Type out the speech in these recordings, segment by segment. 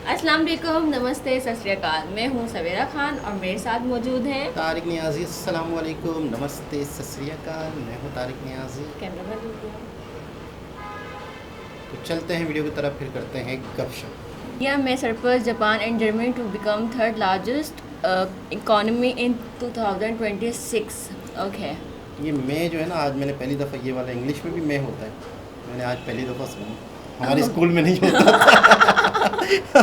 अस्सलाम वालेकुम, नमस्ते, सत श्री अकाल। मैं हूँ सवेरा खान और मेरे साथ मौजूद हैं तारिक नियाज़ी। अस्सलाम वालेकुम, नमस्ते, सत श्री अकाल। मैं हूँ तारिक नियाज़ी। Camera man. तो चलते हैं वीडियो की तरफ, फिर करते हैं गपशप। या may surpass Japan and Germany to become third largest economy in 2026। Okay. ये मैं जो है ना, आज मैंने पहली दफ़ा ये वाला इंग्लिश में भी मैं होता है, मैंने आज पहली दफ़ा सुना। हमारे स्कूल में नहीं होता था।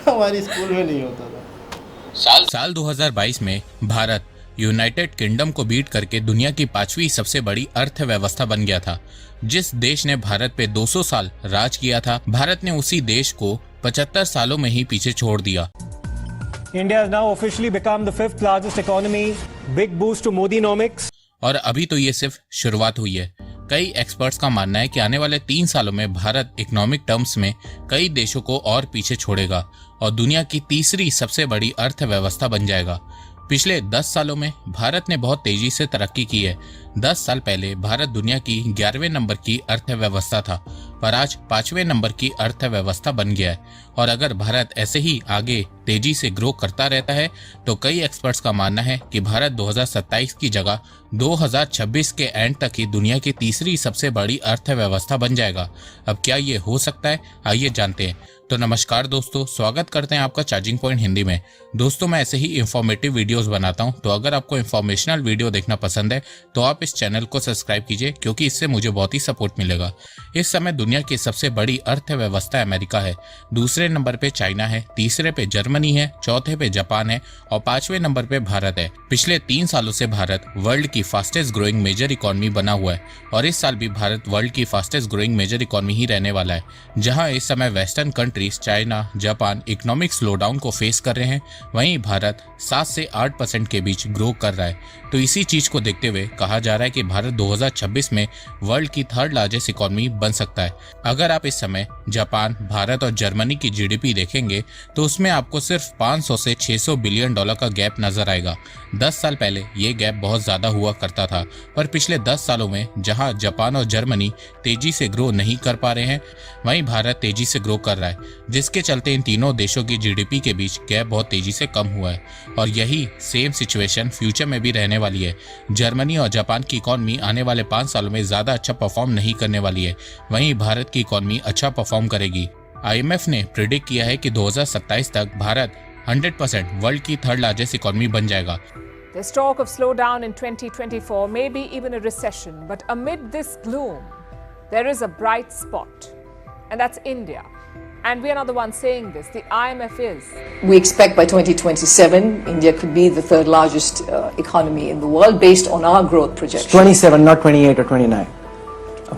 हमारे स्कूल में नहीं होता था। साल 2022 में भारत यूनाइटेड किंगडम को बीट करके दुनिया की 5वीं सबसे बड़ी अर्थव्यवस्था बन गया था। जिस देश ने भारत पे 200 साल राज किया था, भारत ने उसी देश को 75 सालों में ही पीछे छोड़ दिया। India has now officially become the 5th largest economy. Big boost to Modinomics. और अभी तो ये सिर्फ शुरुआत हुई है। कई एक्सपर्ट्स का मानना है कि आने वाले 3 सालों में भारत इकोनॉमिक टर्म्स में कई देशों को और पीछे छोड़ेगा और दुनिया की तीसरी सबसे बड़ी अर्थव्यवस्था बन जाएगा। पिछले 10 सालों में भारत ने बहुत तेजी से तरक्की की है। 10 साल पहले भारत दुनिया की 11वें नंबर की अर्थव्यवस्था था, पर आज 5वें नंबर की अर्थव्यवस्था बन गया है। और अगर भारत ऐसे ही आगे तेजी से ग्रो करता रहता है तो कई एक्सपर्ट्स का मानना है कि भारत 2027 की जगह 2026 के एंड तक ही दुनिया की तीसरी सबसे बड़ी अर्थव्यवस्था बन जाएगा। अब क्या ये हो सकता है, आइए जानते हैं। तो नमस्कार दोस्तों, स्वागत करते हैं आपका चार्जिंग पॉइंट हिंदी में। दोस्तों, मैं ऐसे ही इंफॉर्मेटिव वीडियोस बनाता हूं, तो अगर आपको इंफॉर्मेशनल वीडियो देखना पसंद है तो आप इस चैनल को सब्सक्राइब कीजिए, क्योंकि इससे मुझे बहुत ही सपोर्ट मिलेगा। इस समय दुनिया की सबसे बड़ी अर्थव्यवस्था अमेरिका है, दूसरे नंबर पे चाइना है, तीसरे पे जर्मनी है, चौथे पे जापान है और 5वें नंबर पे भारत है। पिछले 3 सालों से भारत वर्ल्ड की फास्टेस्ट ग्रोइंग मेजर इकोनॉमी बना हुआ है और इस साल भी भारत वर्ल्ड की फास्टेस्ट ग्रोइंग मेजर इकोनॉमी ही रहने वाला है। जहां इस समय western countries China, Japan economic slowdown को फेस कर रहे हैं, वहीं भारत 7 से 8% के बीच ग्रो कर रहा है। तो इसी चीज को देखते हुए कहा जा रहा है कि भारत 2026 में वर्ल्ड की थर्ड लार्जेस्ट इकोनॉमी बन सकता है। अगर आप इस समय जापान, भारत और जर्मनी की जीडीपी देखेंगे तो उसमें आपको सिर्फ 500 से 600 बिलियन डॉलर का गैप नजर आएगा। 10 साल पहले ये गैप बहुत ज्यादा हुआ करता था, पर पिछले 10 सालों में जहां जापान और जर्मनी तेजी से ग्रो नहीं कर पा रहे हैं, वहीं भारत तेजी से ग्रो कर रहा है, जिसके चलते इन तीनों देशों की जीडीपी के बीच गैप बहुत तेजी से कम हुआ है। और यही सेम सिचुएशन फ्यूचर में भी रहने वाली है। जर्मनी और जापान की इकोनॉमी आने वाले 5 सालों में ज्यादा अच्छा परफॉर्म नहीं करने वाली है, वहीं भारत की इकोनॉमी अच्छा परफॉर्म करेगी। IMF ने प्रिडिक्ट किया है कि 2027 तक भारत 100% वर्ल्ड की थर्ड लार्जेस्ट इकोनॉमी बन जाएगा। There's talk of slowdown in 2024, maybe even a recession. But amid this gloom, there is a bright spot, and that's India. And we are not the ones saying this. The IMF is. We expect by 2027, India could be the third largest economy in the world based on our growth projections. 27, not 28 or 29.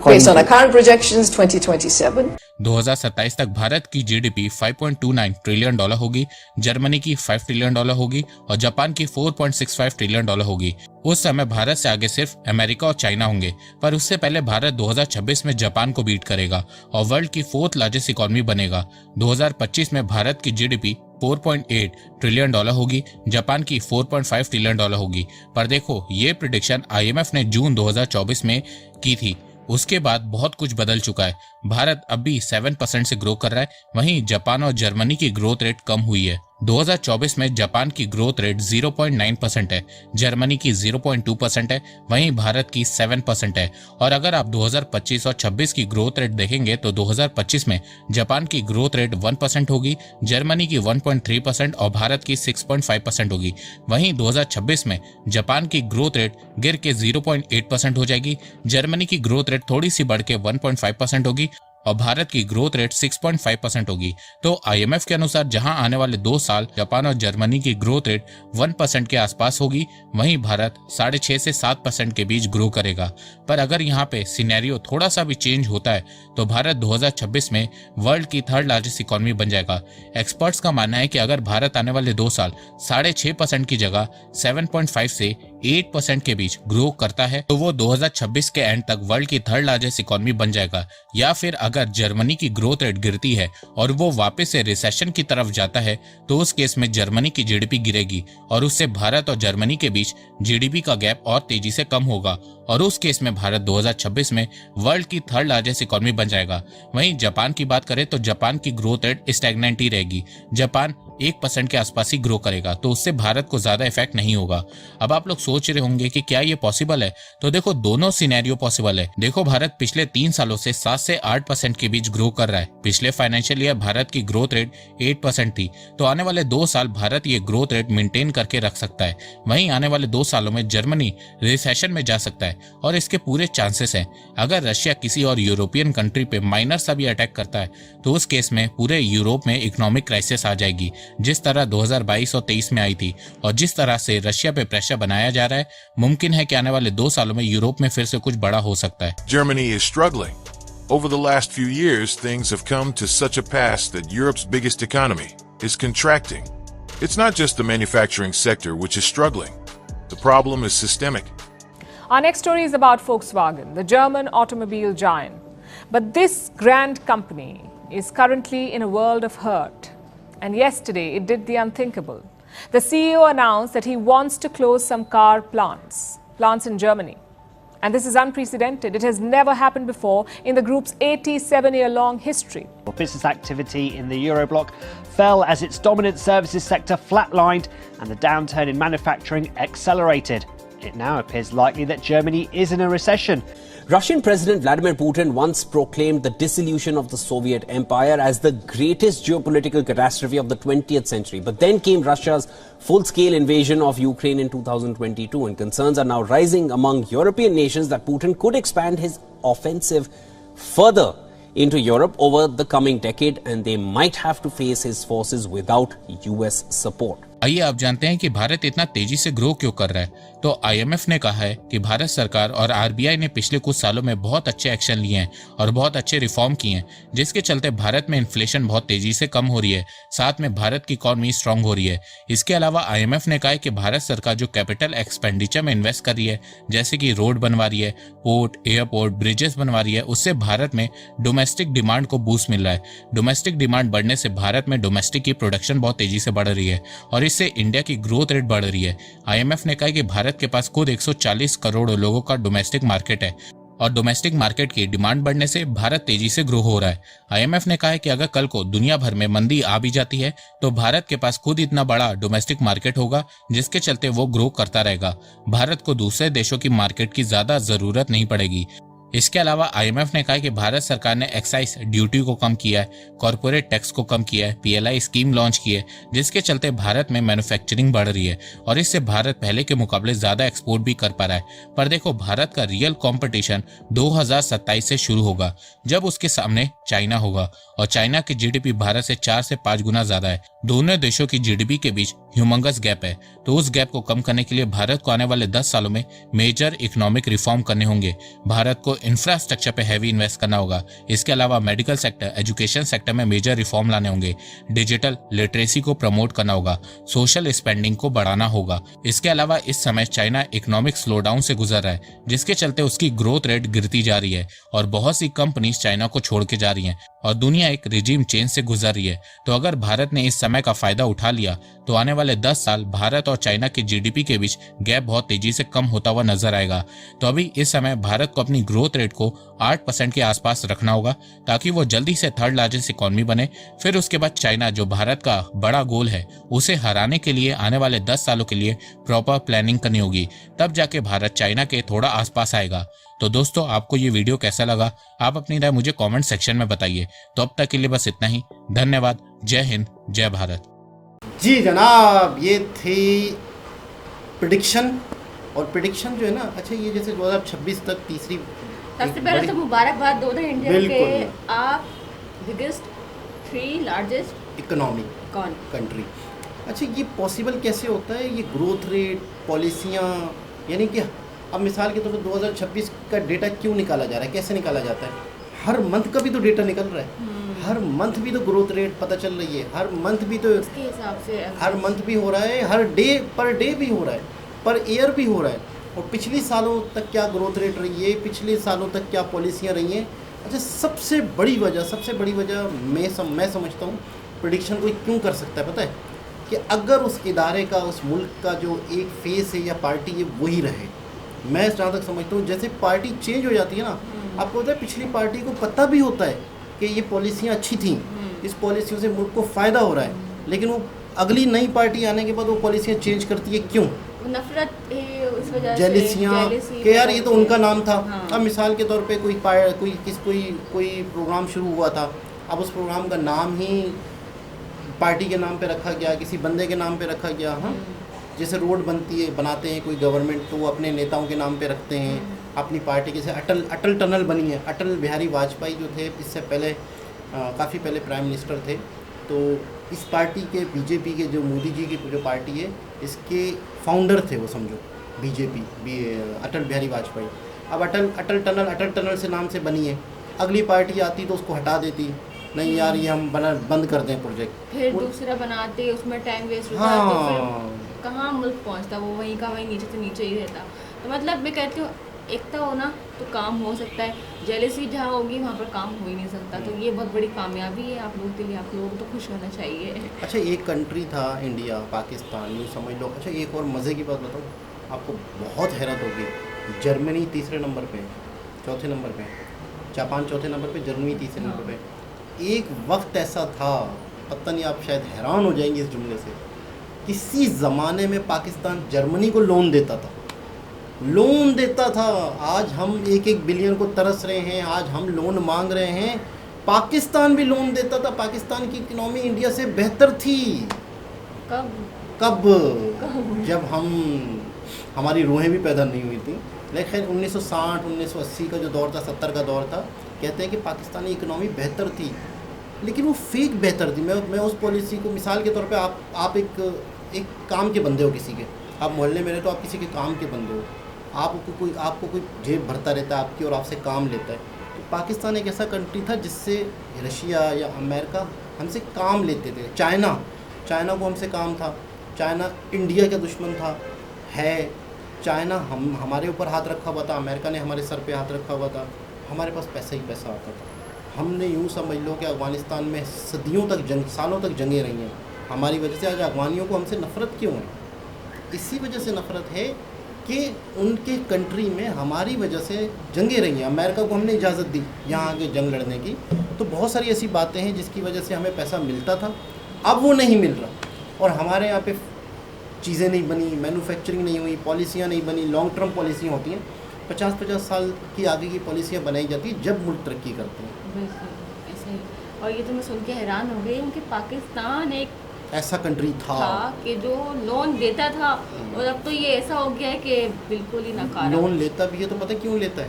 Based on our current projections, 2027. 2027 तक भारत की GDP 5.29 trillion dollar होगी, Germany की 5 trillion dollar होगी और Japan की 4.65 trillion dollar होगी। उस समय भारत से आगे सिर्फ अमेरिका और चाइना होंगे, पर उससे पहले भारत 2026 में जापान को बीट करेगा और वर्ल्ड की 4th लार्जेस्ट इकोनॉमी बनेगा। 2025 में भारत की जीडीपी 4.8 ट्रिलियन डॉलर होगी, जापान की 4.5 ट्रिलियन डॉलर होगी। पर देखो, ये प्रिडिक्शन IMF ने जून 2024 में की थी। उसके बाद बहुत कुछ बदल चुका है। भारत अब भी 7% से ग्रो कर रहा है, वहीं जापान और जर्मनी की ग्रोथ रेट कम हुई है। 2024 में जापान की ग्रोथ रेट 0.9% है, जर्मनी की 0.2% है, वहीं भारत की 7% है। और अगर आप 2025 और 26 की ग्रोथ रेट देखेंगे तो 2025 में जापान की ग्रोथ रेट 1% होगी, जर्मनी की 1.3% और भारत की 6.5% होगी। वहीं 2026 में जापान की ग्रोथ रेट गिर के 0.8% हो जाएगी, जर्मनी की ग्रोथ रेट थोड़ी सी बढ़ के 1.5% होगी और भारत की ग्रोथ रेट 6.5% होगी। तो IMF के अनुसार जहां आने वाले 2 साल जापान और जर्मनी की ग्रोथ रेट 1% के आसपास होगी, वहीं भारत 6.5 से 7% के बीच ग्रो करेगा। पर अगर यहाँ पे सिनेरियो थोड़ा सा भी चेंज होता है तो भारत 2026 में वर्ल्ड की थर्ड लार्जेस्ट इकोनॉमी बन जाएगा। एक्सपर्ट्स का मानना है कि अगर भारत आने वाले 2 साल 6.5% की जगह 7.5 से 8% के बीच ग्रो करता है तो वो 2026 के एंड तक वर्ल्ड की थर्ड लार्जेस्ट इकोनॉमी बन जाएगा। या फिर अगर जर्मनी की ग्रोथ रेट गिरती है और वो वापस से रिसेशन की तरफ जाता है तो उस केस में जर्मनी की जीडीपी गिरेगी और उससे भारत और जर्मनी के बीच जीडीपी का गैप और तेजी से कम होगा और उस केस में भारत 2026 में वर्ल्ड की थर्ड लार्जेस्ट इकोनॉमी बन जाएगा। वहीं जापान की बात करें तो जापान की ग्रोथ रेट स्टैग्नेंट ही रहेगी। जापान 1% के आसपास ही ग्रो करेगा तो उससे भारत को ज्यादा इफेक्ट नहीं होगा। अब आप लोग सोच रहे होंगे कि क्या ये पॉसिबल है, तो देखो दोनों सिनेरियो पॉसिबल है। देखो भारत पिछले 3 सालों से 7 से 8% के बीच ग्रो कर रहा है। पिछले फाइनेंशियल ईयर भारत की ग्रोथ रेट 8% थी तो आने वाले 2 साल भारत ये ग्रोथ रेट मेंटेन करके रख सकता है। वहीं आने वाले 2 सालों में जर्मनी रिसेशन में जा सकता है और इसके पूरे चांसेस हैं। अगर रशिया किसी और यूरोपियन कंट्री पे माइनर सा भी अटैक करता है तो उस केस में पूरे यूरोप में इकोनॉमिक क्राइसिस आ जाएगी, जिस तरह 2022 और 23 में आई थी। और जिस तरह से रशिया पे प्रेशर बनाया जा रहा है, मुमकिन है कि आने वाले 2 सालों में यूरोप में फिर से कुछ बड़ा हो सकता है। Germany is struggling. Over the last few years, things have come to such a pass that Europe's biggest economy is contracting. It's not just the manufacturing sector which is struggling. The problem is systemic. Our next story is about Volkswagen, the German automobile giant. But this grand company is currently in a world of hurt. And yesterday, it did the unthinkable. The CEO announced that he wants to close some car plants in Germany. And this is unprecedented. It has never happened before in the group's 87-year-long history. Business activity in the Eurobloc fell as its dominant services sector flatlined and the downturn in manufacturing accelerated. It now appears likely that Germany is in a recession. Russian President Vladimir Putin once proclaimed the dissolution of the Soviet Empire as the greatest geopolitical catastrophe of the 20th century. But then came Russia's full-scale invasion of Ukraine in 2022, and concerns are now rising among European nations that Putin could expand his offensive further into Europe over the coming decade, and they might have to face his forces without US support. आइए आप जानते हैं कि भारत इतना तेजी से grow क्यों कर रहा है। तो आईएमएफ ने कहा है कि भारत सरकार और आरबीआई ने पिछले कुछ सालों में बहुत अच्छे एक्शन लिए हैं और बहुत अच्छे रिफॉर्म किए हैं, जिसके चलते भारत में इन्फ्लेशन बहुत तेजी से कम हो रही है, साथ में भारत की इकोनॉमी स्ट्रांग हो रही है। इसके अलावा आईएमएफ ने कहा है कि भारत सरकार जो कैपिटल एक्सपेंडिचर में इन्वेस्ट कर रही है, जैसे कि रोड बनवा रही है, पोर्ट, एयरपोर्ट, ब्रिजेस बनवा रही है, उससे भारत में डोमेस्टिक डिमांड को बूस्ट मिल रहा है। डोमेस्टिक डिमांड बढ़ने से भारत में डोमेस्टिक की प्रोडक्शन बहुत तेजी से बढ़ रही है और इससे इंडिया की ग्रोथ रेट बढ़ रही है। आईएमएफ ने कहा कि भारत के पास खुद 140 करोड़ लोगों का डोमेस्टिक मार्केट है और डोमेस्टिक मार्केट की डिमांड बढ़ने से भारत तेजी से ग्रो हो रहा है। आईएमएफ ने कहा है कि अगर कल को दुनिया भर में मंदी आ भी जाती है तो भारत के पास खुद इतना बड़ा डोमेस्टिक मार्केट होगा, जिसके चलते वो ग्रो करता रहेगा। भारत को दूसरे देशों की मार्केट की ज्यादा जरूरत नहीं पड़ेगी। इसके अलावा आईएमएफ ने कहा कि भारत सरकार ने एक्साइज ड्यूटी को कम किया है, कॉर्पोरेट टैक्स को कम किया है, पीएलआई स्कीम लॉन्च की है, जिसके चलते भारत में मैन्युफैक्चरिंग बढ़ रही है और इससे भारत पहले के मुकाबले ज्यादा एक्सपोर्ट भी कर पा रहा है। पर देखो, भारत का रियल कंपटीशन 2027 से शुरू होगा, जब उसके सामने चाइना होगा और चाइना की जीडीपी भारत से 4 से 5 गुना ज्यादा है। दोनों देशों की जीडीपी के बीच ह्यूमंगस गैप है, तो उस गैप को कम करने के लिए भारत को आने वाले 10 सालों में मेजर इकोनॉमिक रिफॉर्म करने होंगे। भारत को इंफ्रास्ट्रक्चर पे हैवी इन्वेस्ट करना होगा। इसके अलावा मेडिकल सेक्टर, एजुकेशन सेक्टर में मेजर रिफॉर्म लाने होंगे। डिजिटल लिटरेसी को प्रमोट करना होगा, सोशल स्पेंडिंग को बढ़ाना होगा। इसके अलावा इस समय चाइना इकोनॉमिक स्लोडाउन से गुजर रहा है, जिसके चलते उसकी ग्रोथ रेट गिरती जा रही है और बहुत सी कंपनीज चाइना को छोड़ के जा रही हैं और दुनिया एक रिजीम चेंज से गुजर रही है। तो अगर भारत ने इस समय का फायदा उठा लिया तो आने वाले 10 साल भारत और चाइना के जीडीपी के बीच गैप बहुत तेजी से कम होता हुआ नजर आएगा। तो अभी इस समय भारत को अपनी ग्रोथ रेट को 8% के आसपास रखना होगा ताकि वो जल्दी से थर्ड लार्जेस्ट इकोनॉमी बने। फिर उसके बाद चाइना, जो भारत का बड़ा गोल है, उसे हराने के लिए आने वाले 10 सालों के लिए प्रॉपर प्लानिंग करनी होगी, तब जाके भारत चाइना के थोड़ा आसपास आएगा। तो दोस्तों, आपको ये वीडियो कैसा लगा? आप अपनी राय मुझे कमेंट सेक्शन में बताइए। तो अब तक के लिए बस इतना ही। धन्यवाद। जय हिंद, जय भारत। जी जनाब, ये थी प्रेडिक्शन। और प्रेडिक्शन जो है ना, अच्छा ये जैसे 2026 तक तीसरी, सबसे पहले तो मुबारकबाद दो इंडिया के, आप बिगेस्ट 3 लार्जेस्ट इकोनॉमी कंट्री। अच्छा, ये पॉसिबल कैसे होता है? ये ग्रोथ रेट, पॉलिसियाँ, यानी कि अब मिसाल के तौर पर 2026 का डेटा क्यों निकाला जा रहा है, कैसे निकाला जाता है? हर मंथ का भी तो डेटा निकल रहा है, हर मंथ भी तो ग्रोथ रेट पता चल रही है, हर मंथ भी तो उसके हिसाब से हर मंथ भी हो रहा है, हर डे पर डे भी हो रहा है। पर ईयर भी हो रहा है। और पिछले सालों तक क्या ग्रोथ रेट रही है, पिछले सालों तक क्या पॉलिसियाँ रही हैं। अच्छा, सबसे बड़ी वजह मैं समझता हूँ प्रेडिक्शन कोई क्यों कर सकता है पता है, कि अगर उस इदारे का, उस मुल्क का जो एक फेस है या पार्टी है वही रहे। मैं जहाँ तक समझता हूँ जैसे पार्टी चेंज हो जाती है ना, आपको पता है पिछली पार्टी को पता भी होता है कि ये पॉलिसियाँ अच्छी थी, इस पॉलिसियों से मुल्क को फ़ायदा हो रहा है, लेकिन वो अगली नई पार्टी आने के बाद वो पॉलिसियाँ चेंज करती है। क्यों? नफरत है उस वजह से, जेलिसियाँ कि यार ये तो उनका नाम था। हाँ। अब मिसाल के तौर पे कोई प्रोग्राम शुरू हुआ था, अब उस प्रोग्राम का नाम ही पार्टी के नाम पे रखा गया, किसी बंदे के नाम पे रखा गया। हाँ, जैसे रोड बनाते हैं कोई गवर्नमेंट तो वो अपने नेताओं के नाम पे रखते हैं, अपनी पार्टी के। जैसे अटल टनल बनी है, अटल बिहारी वाजपेयी जो थे इससे पहले काफ़ी पहले प्राइम मिनिस्टर थे, तो इस पार्टी के बीजेपी के जो मोदी जी की जो पार्टी है इसके फाउंडर थे वो, समझो बीजेपी अटल बिहारी वाजपेयी। अब अटल टनल से नाम से बनी है, अगली पार्टी आती तो उसको हटा देती, नहीं यार ये हम बंद कर दें प्रोजेक्ट, फिर दूसरा बनाते, उसमें टाइम वेस्ट होता। हाँ। तो फिर कहाँ मुल्क पहुँचता, वो वहीं का वहीं नीचे से नीचे ही रहता। तो मतलब मैं कहती हूँ एकता होना तो काम हो सकता है, जेलसी जहाँ होगी वहाँ पर काम हो ही नहीं सकता। तो ये बहुत बड़ी कामयाबी है आप लोगों के लिए, आप लोगों को तो खुश होना चाहिए। अच्छा, एक कंट्री था इंडिया, पाकिस्तान, यूँ समझ लो। अच्छा, एक और मज़े की बात बताऊँ आपको, बहुत हैरत होगी। जर्मनी तीसरे नंबर पे, चौथे नंबर पे, जापान चौथे नंबर पे, जर्मनी तीसरे नंबर पे। एक वक्त ऐसा था, पता नहीं आप शायद हैरान हो जाएंगे इस जुमले से, किसी ज़माने में पाकिस्तान जर्मनी को लोन देता था। आज हम 1-1 बिलियन को तरस रहे हैं, आज हम लोन मांग रहे हैं, पाकिस्तान भी लोन देता था। पाकिस्तान की इकनॉमी इंडिया से बेहतर थी। कब? जब हमारी रूहें भी पैदा नहीं हुई थी। लेकिन 1960 1980 का जो दौर था, 70 का दौर था, कहते हैं कि पाकिस्तानी इकनॉमी बेहतर थी, लेकिन वो फेक बेहतर थी। मैं उस पॉलिसी को, मिसाल के तौर पे आप एक काम के बंदे हो किसी के, आप मोहल्ले में रहे तो आप किसी के काम के बंदे हो, आपको कोई जेब भरता रहता है आपकी और आपसे काम लेता है। तो पाकिस्तान एक ऐसा कंट्री था जिससे रशिया या अमेरिका हमसे काम लेते थे। चाइना को हमसे काम था। चाइना इंडिया का दुश्मन था, है। चाइना हमारे ऊपर हाथ रखा हुआ था, अमेरिका ने हमारे सर पे हाथ रखा हुआ था, हमारे पास पैसा ही पैसा आता था। हमने यूँ समझ लो कि अफ़गानिस्तान में सदियों तक सालों तक जंगें रही हैं हमारी वजह से। आज अफ़गानियों को हमसे नफ़रत क्यों है? इसी वजह से नफ़रत है कि उनके कंट्री में हमारी वजह से जंगें रही हैं। अमेरिका को हमने इजाज़त दी यहाँ आके जंग लड़ने की। तो बहुत सारी ऐसी बातें हैं जिसकी वजह से हमें पैसा मिलता था, अब वो नहीं मिल रहा। और हमारे यहाँ पे चीज़ें नहीं बनी, मैन्युफैक्चरिंग नहीं हुई, पॉलिसियाँ नहीं बनी। लॉन्ग टर्म पॉलिसियाँ होती हैं, 50-50 साल की आगे की पॉलिसियाँ बनाई जाती हैं जब मुल्क तरक्की करते हैं। बिल्कुल ऐसे ही। और ये तो मैं सुन के हैरान हो गई हूँ कि पाकिस्तान एक ऐसा कंट्री था कि जो लोन देता था, और अब तो ये ऐसा हो गया है कि बिल्कुल ही नकारा। लोन लेता भी है तो पता क्यों लेता है?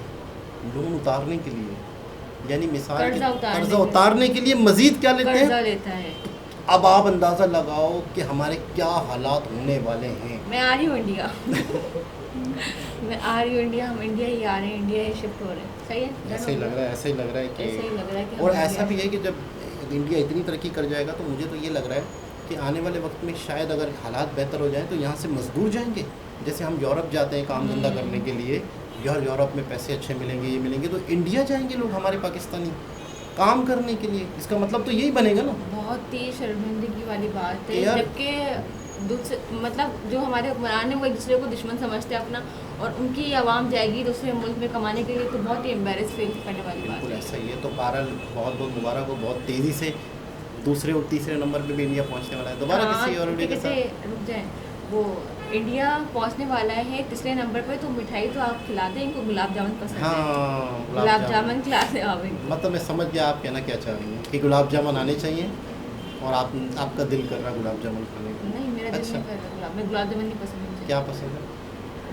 लोन उतारने के लिए, यानी मिसाल कर्जा उतारने के लिए मजीद क्या लेते हैं? लेता है। अब आप अंदाज़ा लगाओ कि हमारे क्या हालात होने वाले हैं। मैं आ रही हूँ इंडिया मैं आ रही हूँ इंडिया, हम इंडिया ही आ रहे हैं, इंडिया ही शिफ्ट हो रहे हैं। सही है, ऐसा ही लग रहा है कि और ऐसा भी है कि जब इंडिया इतनी तरक्की कर जाएगा तो मुझे तो ये लग रहा है कि आने वाले वक्त में शायद अगर हालात बेहतर हो जाएं तो यहाँ से मजदूर जाएंगे। जैसे हम यूरोप जाते हैं काम धंधा करने के लिए, यार यूरोप में पैसे अच्छे मिलेंगे, ये मिलेंगे, तो इंडिया जाएंगे लोग हमारे पाकिस्तानी काम करने के लिए। इसका मतलब तो यही बनेगा ना। बहुत ही शर्मिंदगी वाली बात है, जबकि मतलब जो हमारे हुक्मरान हैं वो एक दूसरे को दुश्मन समझते हैं अपना, और उनकी आवाम जाएगी दूसरे मुल्क में कमाने के लिए, तो बहुत ही एम्बेरस फील करने वाली बात है। ऐसा ही है। तो बहरहाल बहुत बहुत मुबारक हो, बहुत तेज़ी से दूसरे और तीसरे नंबर पे भी इंडिया पहुंचने वाला है। दोबारा किसी और वीडियो के साथ रुक जाए, वो इंडिया पहुंचने वाला है तीसरे नंबर पे। तो मिठाई तो आप खिलाते हैं, इनको गुलाब जामुन पसंद है। हाँ, गुलाब जामुन खिलाते हैं आप इनको। मतलब मैं समझ गया आप कहना क्या चाह रही हैं कि गुलाब जामुन आने चाहिए, और आपका दिल कर रहा है गुलाब जामुन खाने का। नहीं, मेरा दिल नहीं कर रहा मैं गुलाब जामुन नहीं पसंद मुझे। क्या पसंद है?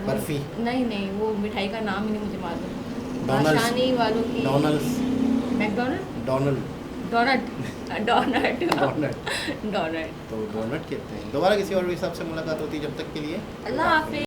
बर्फ़ी? नहीं, वो मिठाई का नाम ही नहीं मुझे मालूम। डोनल्ड्स वालों की मैकडोनल्ड डोनट तो डोनट कहते हैं। दोबारा किसी और हिसाब से मुलाकात होती है, जब तक के लिए अल्लाह हाफिज़।